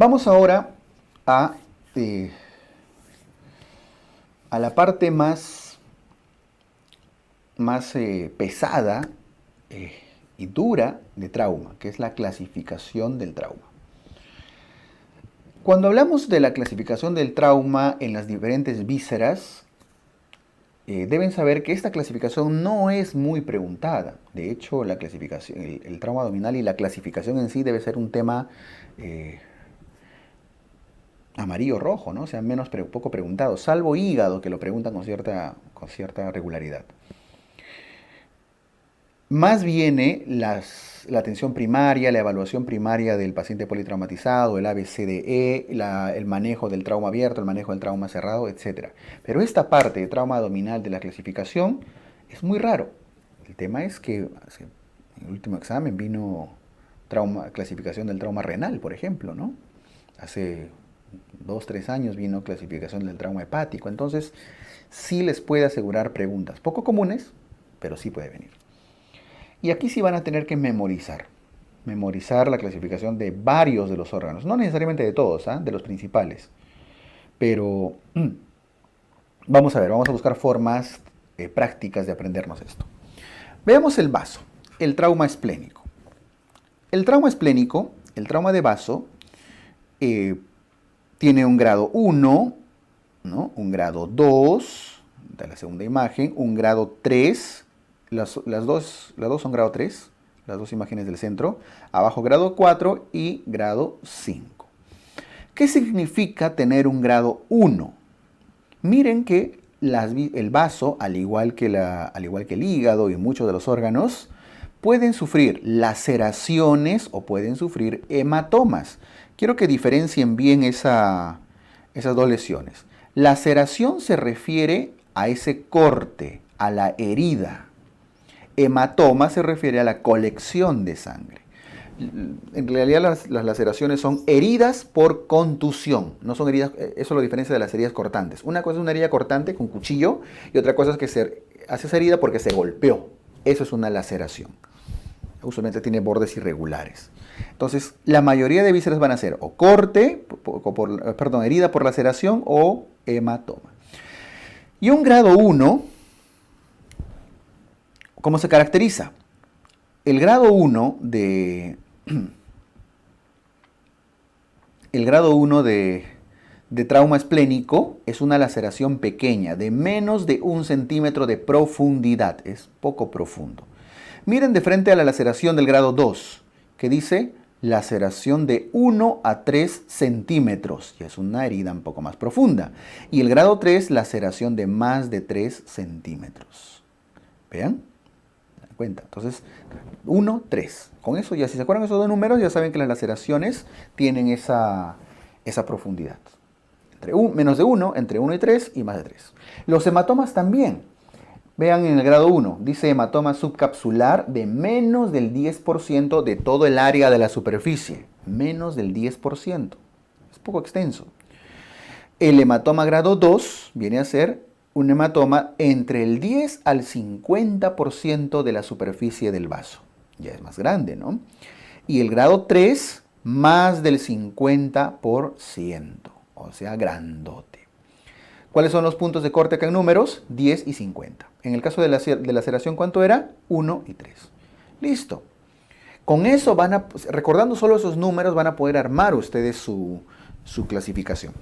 Vamos ahora a, eh, a la parte más pesada eh, y dura de trauma, que es la clasificación del trauma. Cuando hablamos de la clasificación del trauma en las diferentes vísceras, deben saber que esta clasificación no es muy preguntada. De hecho, la clasificación, el trauma abdominal y la clasificación en sí debe ser un tema amarillo-rojo, ¿no? O sea, poco preguntado, salvo hígado, que lo preguntan con cierta regularidad. Más viene la atención primaria, la evaluación primaria del paciente politraumatizado, el ABCDE, el manejo del trauma abierto, el manejo del trauma cerrado, etc. Pero esta parte de trauma abdominal de la clasificación es muy raro. El tema es que en el último examen vino clasificación del trauma renal, por ejemplo, ¿no? Hace 2-3 años vino clasificación del trauma hepático. Entonces, sí les puede asegurar preguntas poco comunes, pero sí puede venir. Y aquí sí van a tener que memorizar la clasificación de varios de los órganos, no necesariamente de todos, de los principales. Pero vamos a buscar formas prácticas de aprendernos esto. Veamos el vaso, el trauma esplénico. El trauma esplénico, el trauma de vaso, tiene un grado 1, ¿no? Un grado 2, de la segunda imagen, un grado 3, las dos son grado 3, las dos imágenes del centro, abajo grado 4 y grado 5. ¿Qué significa tener un grado 1? Miren que el vaso, al igual que el hígado y muchos de los órganos, pueden sufrir laceraciones o pueden sufrir hematomas. Quiero que diferencien bien esas dos lesiones. Laceración se refiere a ese corte, a la herida. Hematoma se refiere a la colección de sangre. En realidad las laceraciones son heridas por contusión, no son heridas, eso lo diferencia de las heridas cortantes. Una cosa es una herida cortante con cuchillo y otra cosa es que se hace esa herida porque se golpeó. Eso es una laceración. Usualmente tiene bordes irregulares. Entonces, la mayoría de vísceras van a ser o corte, herida por laceración o hematoma. Y un grado 1, ¿cómo se caracteriza? El grado 1 de trauma esplénico es una laceración pequeña, de menos de 1 centímetro de profundidad. Es poco profundo. Miren de frente a la laceración del grado 2, que dice laceración de 1 a 3 centímetros. Ya es una herida un poco más profunda. Y el grado 3, laceración de más de 3 centímetros. ¿Vean? Cuenta. Entonces, 1, 3. Con eso ya, si se acuerdan esos dos números, ya saben que las laceraciones tienen esa profundidad. Menos de 1, entre 1 y 3 y más de 3. Los hematomas también. Vean en el grado 1, dice hematoma subcapsular de menos del 10% de todo el área de la superficie. Menos del 10%. Es poco extenso. El hematoma grado 2 viene a ser un hematoma entre el 10 al 50% de la superficie del vaso. Ya es más grande, ¿no? Y el grado 3, más del 50%, o sea, grandote. ¿Cuáles son los puntos de corte acá en números? 10 y 50. En el caso de laceración, ¿cuánto era? 1 y 3. Listo. Con eso recordando solo esos números, van a poder armar ustedes su clasificación.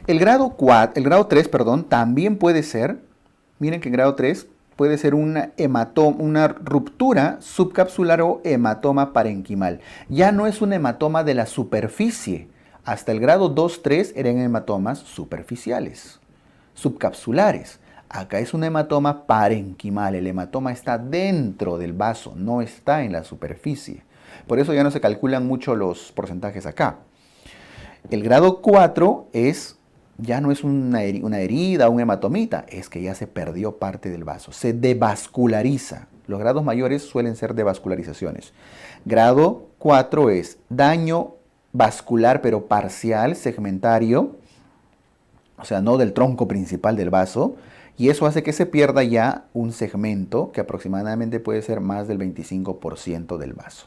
El grado 3, también puede ser, miren que en grado 3 puede ser una ruptura subcapsular o hematoma parenquimal. Ya no es un hematoma de la superficie. Hasta el grado 2-3 eran hematomas superficiales, subcapsulares. Acá es un hematoma parenquimal. El hematoma está dentro del vaso, no está en la superficie. Por eso ya no se calculan mucho los porcentajes acá. El grado 4 ya no es una herida, un hematomita, es que ya se perdió parte del vaso, se devasculariza. Los grados mayores suelen ser devascularizaciones. Grado 4 es daño vascular pero parcial, segmentario, o sea, no del tronco principal del vaso, y eso hace que se pierda ya un segmento que aproximadamente puede ser más del 25% del vaso.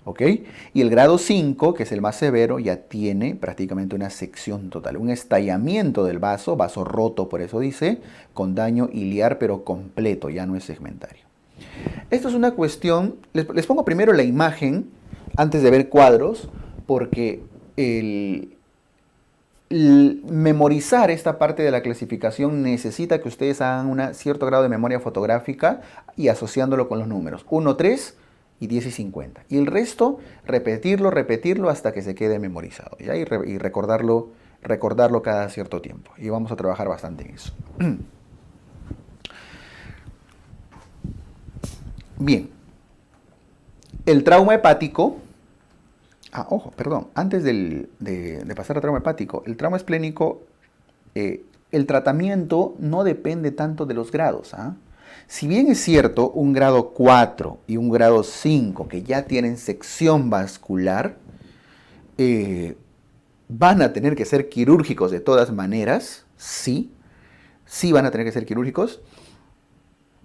¿ok? Y el grado 5, que es el más severo, ya tiene prácticamente una sección total, un estallamiento del vaso, vaso roto, por eso dice, con daño iliar pero completo, ya no es segmentario. Esto es una cuestión, les pongo primero la imagen antes de ver cuadros, porque memorizar esta parte de la clasificación necesita que ustedes hagan un cierto grado de memoria fotográfica y asociándolo con los números 1, 3 y 10 y 50. Y el resto, repetirlo hasta que se quede memorizado, ¿ya? Y recordarlo cada cierto tiempo. Y vamos a trabajar bastante en eso. Bien, el trauma hepático. Ojo, perdón, antes de pasar al trauma hepático, el trauma esplénico, el tratamiento no depende tanto de los grados. Si bien es cierto, un grado 4 y un grado 5 que ya tienen sección vascular, van a tener que ser quirúrgicos de todas maneras, sí van a tener que ser quirúrgicos.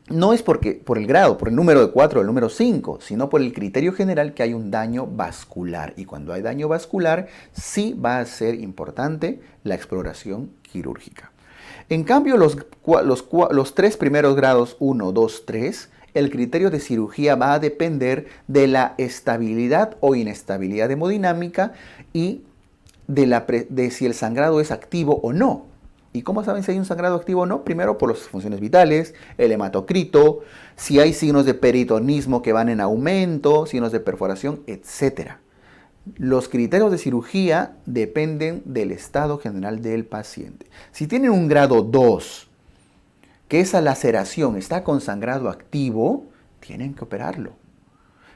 No es por el grado, por el número de 4 o el número 5, sino por el criterio general que hay un daño vascular. Y cuando hay daño vascular, sí va a ser importante la exploración quirúrgica. En cambio, los 3 primeros grados, 1, 2, 3, el criterio de cirugía va a depender de la estabilidad o inestabilidad hemodinámica y de si el sangrado es activo o no. ¿Y cómo saben si hay un sangrado activo o no? Primero por las funciones vitales, el hematocrito, si hay signos de peritonismo que van en aumento, signos de perforación, etc. Los criterios de cirugía dependen del estado general del paciente. Si tienen un grado 2, que esa laceración está con sangrado activo, tienen que operarlo.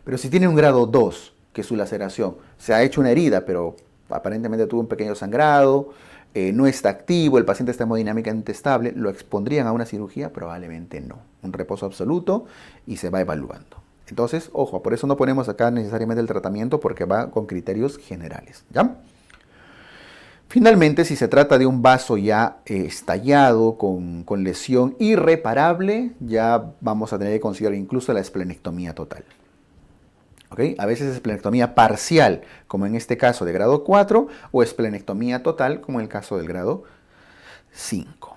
Pero si tienen un grado 2, que su laceración se ha hecho una herida, pero aparentemente tuvo un pequeño sangrado, no está activo, el paciente está hemodinámicamente estable, ¿lo expondrían a una cirugía? Probablemente no. Un reposo absoluto y se va evaluando. Entonces, ojo, por eso no ponemos acá necesariamente el tratamiento porque va con criterios generales, ¿ya? Finalmente, si se trata de un vaso ya estallado, con lesión irreparable, ya vamos a tener que considerar incluso la esplenectomía total. ¿Okay? A veces es esplenectomía parcial, como en este caso de grado 4, o esplenectomía total, como en el caso del grado 5.